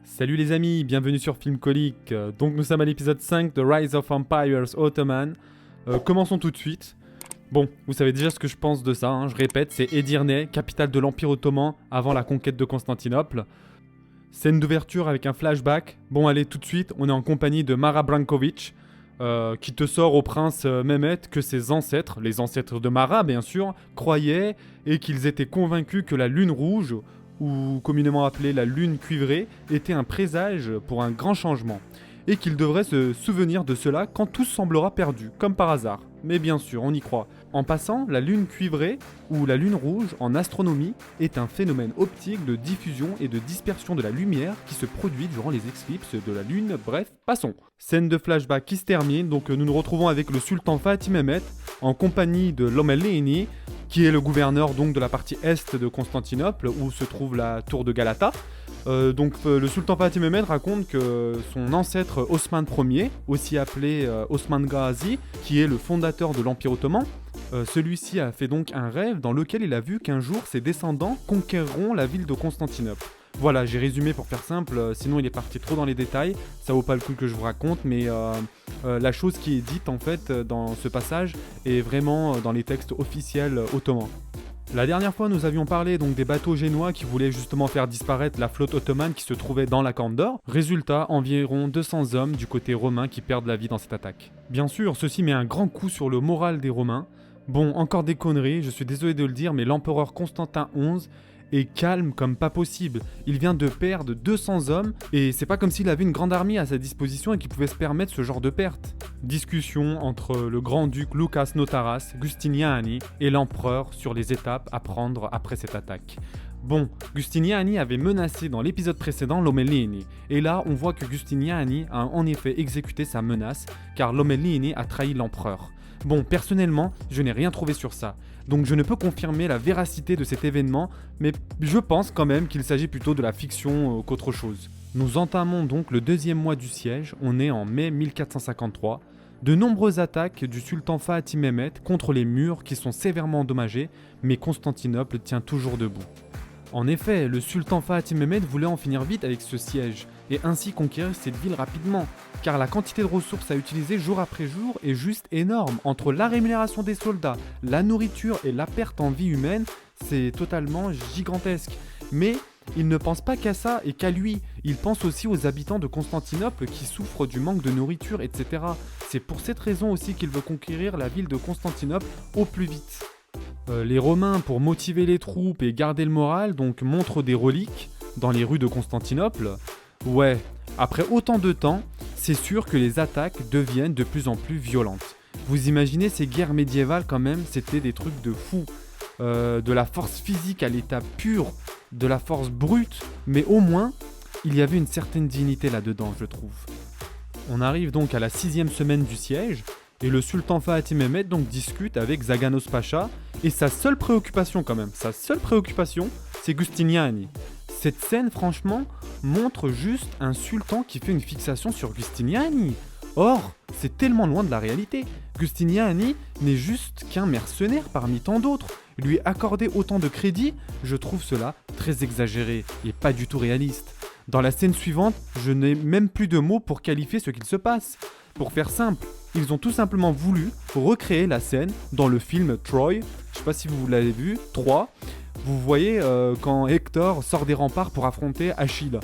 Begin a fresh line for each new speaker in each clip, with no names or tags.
Salut les amis, bienvenue sur Filmcolique. Donc nous sommes à l'épisode 5 de Rise of Empires Ottoman. Commençons tout de suite. Bon, vous savez déjà ce que je pense de ça, hein, je répète, c'est Edirne, capitale de l'Empire Ottoman avant la conquête de Constantinople. Scène d'ouverture avec un flashback. Bon allez, tout de suite, on est en compagnie de Mara Brankovic, qui te sort au prince Mehmet que ses ancêtres, les ancêtres de Mara bien sûr, croyaient et qu'ils étaient convaincus que la lune rouge, ou communément appelée la lune cuivrée, était un présage pour un grand changement, et qu'ils devraient se souvenir de cela quand tout semblera perdu, comme par hasard. Mais bien sûr, on y croit. En passant, la lune cuivrée, ou la lune rouge en astronomie, est un phénomène optique de diffusion et de dispersion de la lumière qui se produit durant les éclipses de la lune. Bref, passons. Scène de flashback qui se termine, donc nous nous retrouvons avec le sultan Fatih Mehmet, en compagnie de Lomelini, qui est le gouverneur donc de la partie est de Constantinople, où se trouve la tour de Galata. Le sultan Fatih Mehmet raconte que son ancêtre Osman Ier, aussi appelé Osman Gazi, qui est le fondateur de l'Empire Ottoman, celui-ci a fait donc un rêve dans lequel il a vu qu'un jour ses descendants conquéreront la ville de Constantinople. Voilà, j'ai résumé pour faire simple, sinon il est parti trop dans les détails, ça vaut pas le coup que je vous raconte, mais la chose qui est dite en fait dans ce passage est vraiment dans les textes officiels ottomans. La dernière fois, nous avions parlé donc des bateaux génois qui voulaient justement faire disparaître la flotte ottomane qui se trouvait dans la Corne d'Or. Résultat, environ 200 hommes du côté romain qui perdent la vie dans cette attaque. Bien sûr, ceci met un grand coup sur le moral des Romains. Bon, encore des conneries, je suis désolé de le dire, mais l'empereur Constantin XI est calme comme pas possible. Il vient de perdre 200 hommes et c'est pas comme s'il avait une grande armée à sa disposition et qu'il pouvait se permettre ce genre de perte. Discussion entre le grand-duc Lucas Notaras, Giustiniani et l'empereur sur les étapes à prendre après cette attaque. Bon, Giustiniani avait menacé dans l'épisode précédent Lomellini, et là on voit que Giustiniani a en effet exécuté sa menace car Lomellini a trahi l'empereur. Bon, personnellement, je n'ai rien trouvé sur ça, donc je ne peux confirmer la véracité de cet événement, mais je pense quand même qu'il s'agit plutôt de la fiction qu'autre chose. Nous entamons donc le deuxième mois du siège, on est en mai 1453. De nombreuses attaques du sultan Fatih Mehmet contre les murs qui sont sévèrement endommagés, mais Constantinople tient toujours debout. En effet, le sultan Fatih Mehmet voulait en finir vite avec ce siège, et ainsi conquérir cette ville rapidement, car la quantité de ressources à utiliser jour après jour est juste énorme. Entre la rémunération des soldats, la nourriture et la perte en vie humaine, c'est totalement gigantesque. Mais il ne pense pas qu'à ça et qu'à lui, il pense aussi aux habitants de Constantinople qui souffrent du manque de nourriture, etc. C'est pour cette raison aussi qu'il veut conquérir la ville de Constantinople au plus vite. Les Romains, pour motiver les troupes et garder le moral, donc montrent des reliques dans les rues de Constantinople. Ouais, après autant de temps, c'est sûr que les attaques deviennent de plus en plus violentes. Vous imaginez ces guerres médiévales quand même, c'était des trucs de fou. De la force physique à l'état pur, de la force brute, mais au moins, il y avait une certaine dignité là-dedans, je trouve. On arrive donc à la 6e semaine du siège, et le sultan Fatih Mehmet donc discute avec Zaganos Pacha, et sa seule préoccupation, c'est Giustiniani. Cette scène, franchement, montre juste un sultan qui fait une fixation sur Giustiniani. Or, c'est tellement loin de la réalité. Giustiniani n'est juste qu'un mercenaire parmi tant d'autres. Lui accorder autant de crédit, je trouve cela très exagéré et pas du tout réaliste. Dans la scène suivante, je n'ai même plus de mots pour qualifier ce qu'il se passe. Pour faire simple, ils ont tout simplement voulu recréer la scène dans le film Troy. Je sais pas si vous l'avez vu, 3. Vous voyez quand Hector sort des remparts pour affronter Achille.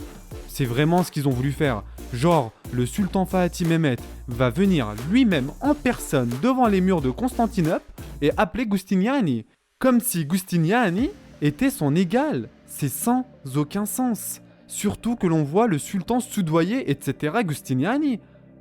C'est vraiment ce qu'ils ont voulu faire. Genre, le sultan Fatih Mehmet va venir lui-même en personne devant les murs de Constantinople et appeler Giustiniani. Comme si Giustiniani était son égal. C'est sans aucun sens. Surtout que l'on voit le sultan soudoyer, etc. Giustiniani.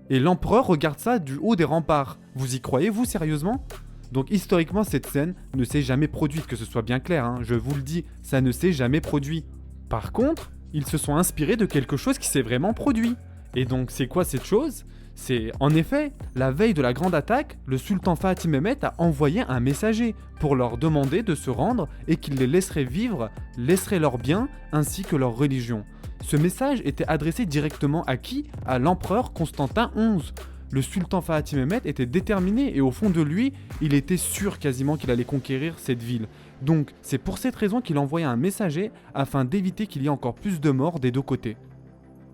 Et l'empereur regarde ça du haut des remparts. Vous y croyez, vous, sérieusement ? Donc historiquement, cette scène ne s'est jamais produite, que ce soit bien clair, hein. Je vous le dis, ça ne s'est jamais produit. Par contre, ils se sont inspirés de quelque chose qui s'est vraiment produit. Et donc, c'est quoi cette chose ? C'est, en effet, la veille de la grande attaque, le sultan Fatih Mehmet a envoyé un messager pour leur demander de se rendre et qu'il les laisserait vivre, laisserait leurs biens ainsi que leur religion. Ce message était adressé directement à qui ? À l'empereur Constantin XI. le sultan Fatih Mehmet était déterminé et au fond de lui, il était sûr quasiment qu'il allait conquérir cette ville. Donc c'est pour cette raison qu'il envoya un messager afin d'éviter qu'il y ait encore plus de morts des deux côtés.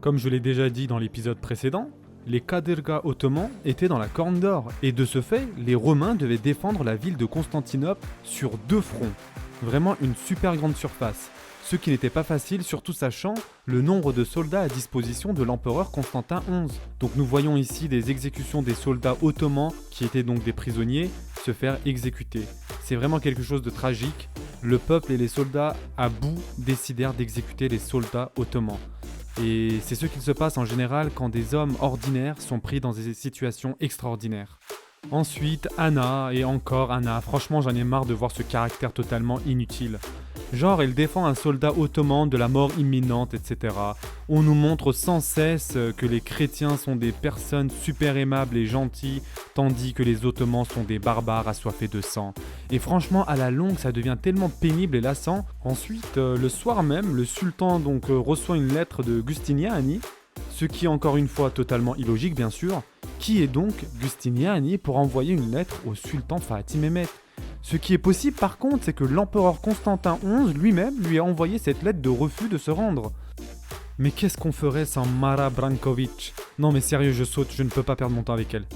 Comme je l'ai déjà dit dans l'épisode précédent, les Kadırga ottomans étaient dans la Corne d'Or et de ce fait, les Romains devaient défendre la ville de Constantinople sur 2 fronts. Vraiment une super grande surface. Ce qui n'était pas facile, surtout sachant le nombre de soldats à disposition de l'empereur Constantin XI. Donc nous voyons ici des exécutions des soldats ottomans, qui étaient donc des prisonniers, se faire exécuter. C'est vraiment quelque chose de tragique. Le peuple et les soldats à bout décidèrent d'exécuter les soldats ottomans. Et c'est ce qu'il se passe en général quand des hommes ordinaires sont pris dans des situations extraordinaires. Ensuite, Anna, et encore Anna, franchement j'en ai marre de voir ce caractère totalement inutile. Genre, elle défend un soldat ottoman de la mort imminente, etc. On nous montre sans cesse que les chrétiens sont des personnes super aimables et gentilles, tandis que les ottomans sont des barbares assoiffés de sang. Et franchement, à la longue, ça devient tellement pénible et lassant. Ensuite, le soir même, le sultan reçoit une lettre de Giustiniani, ce qui est encore une fois totalement illogique bien sûr. Qui est donc Giustiniani pour envoyer une lettre au sultan Fatih Mehmet ? Ce qui est possible par contre, c'est que l'empereur Constantin XI lui-même lui a envoyé cette lettre de refus de se rendre. Mais qu'est-ce qu'on ferait sans Mara Branković ? Non mais sérieux, je saute, je ne peux pas perdre mon temps avec elle.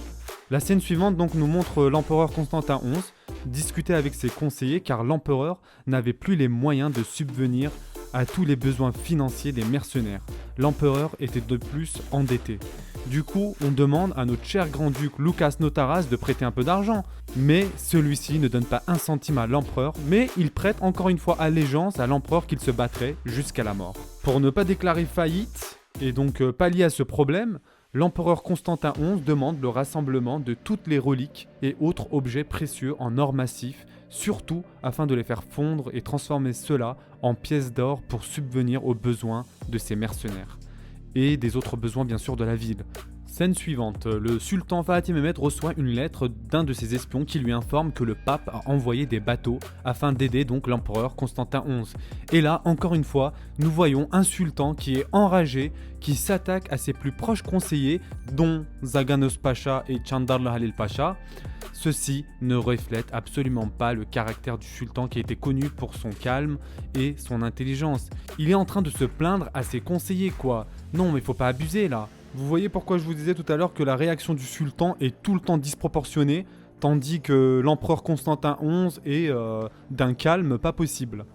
La scène suivante donc nous montre l'empereur Constantin XI discuter avec ses conseillers car l'empereur n'avait plus les moyens de subvenir à tous les besoins financiers des mercenaires. L'empereur était de plus endetté. Du coup, on demande à notre cher grand-duc Lucas Notaras de prêter un peu d'argent. Mais celui-ci ne donne pas un centime à l'empereur, mais il prête encore une fois allégeance à l'empereur qu'il se battrait jusqu'à la mort. Pour ne pas déclarer faillite, et donc pallier à ce problème, l'empereur Constantin XI demande le rassemblement de toutes les reliques et autres objets précieux en or massif, surtout afin de les faire fondre et transformer cela en pièces d'or pour subvenir aux besoins de ses mercenaires. Et des autres besoins bien sûr de la ville. Scène suivante, le sultan Fatih Mehmet reçoit une lettre d'un de ses espions qui lui informe que le pape a envoyé des bateaux afin d'aider donc l'empereur Constantin XI. Et là, encore une fois, nous voyons un sultan qui est enragé, qui s'attaque à ses plus proches conseillers, dont Zaganos Pacha et Chandarlı Halil Pacha. Ceci ne reflète absolument pas le caractère du sultan qui était connu pour son calme et son intelligence. Il est en train de se plaindre à ses conseillers quoi. Non mais faut pas abuser là. Vous voyez pourquoi je vous disais tout à l'heure que la réaction du sultan est tout le temps disproportionnée, tandis que l'empereur Constantin XI est d'un calme pas possible.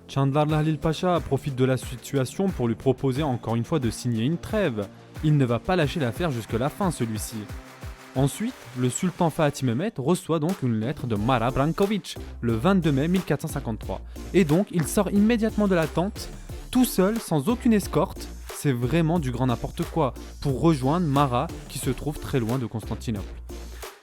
Chandarlı Halil Pacha profite de la situation pour lui proposer encore une fois de signer une trêve. Il ne va pas lâcher l'affaire jusqu'à la fin celui-ci. Ensuite, le sultan Fatih Mehmet reçoit donc une lettre de Mara Branković le 22 mai 1453. Et donc, il sort immédiatement de la tente, tout seul, sans aucune escorte, c'est vraiment du grand n'importe quoi, pour rejoindre Mara qui se trouve très loin de Constantinople.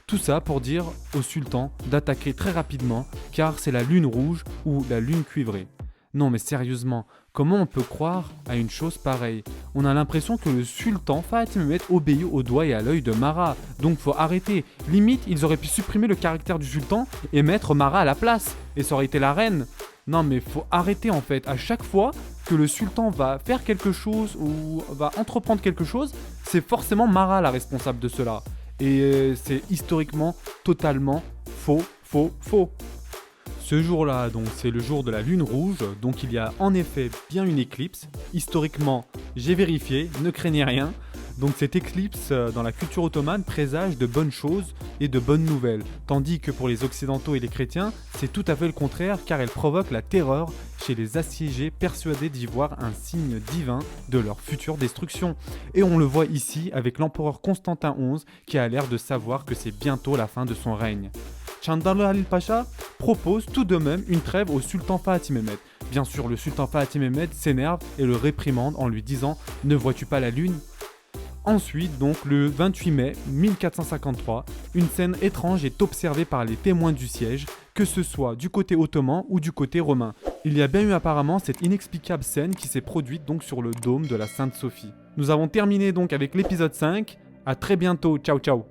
Tout ça pour dire au sultan d'attaquer très rapidement car c'est la lune rouge ou la lune cuivrée. Non mais sérieusement, comment on peut croire à une chose pareille ? On a l'impression que le sultan Fatih Mehmet obéit au doigt et à l'œil de Mara, donc faut arrêter. Limite, ils auraient pu supprimer le caractère du sultan et mettre Mara à la place, et ça aurait été la reine. Non mais faut arrêter en fait, à chaque fois que le sultan va faire quelque chose ou va entreprendre quelque chose, c'est forcément Mara la responsable de cela. Et c'est historiquement totalement faux. Ce jour-là, donc, c'est le jour de la lune rouge, donc il y a en effet bien une éclipse. Historiquement, j'ai vérifié, ne craignez rien. Donc cette éclipse dans la culture ottomane présage de bonnes choses et de bonnes nouvelles, tandis que pour les occidentaux et les chrétiens, c'est tout à fait le contraire car elle provoque la terreur chez les assiégés persuadés d'y voir un signe divin de leur future destruction. Et on le voit ici avec l'empereur Constantin XI qui a l'air de savoir que c'est bientôt la fin de son règne. Chandarlı Halil Pacha propose tout de même une trêve au sultan Fatih Mehmet. Bien sûr, le sultan Fatih Mehmet s'énerve et le réprimande en lui disant « Ne vois-tu pas la lune ?» Ensuite, donc, le 28 mai 1453, une scène étrange est observée par les témoins du siège, que ce soit du côté ottoman ou du côté romain. Il y a bien eu apparemment cette inexplicable scène qui s'est produite donc sur le dôme de la Sainte Sophie. Nous avons terminé donc avec l'épisode 5. À très bientôt, ciao ciao.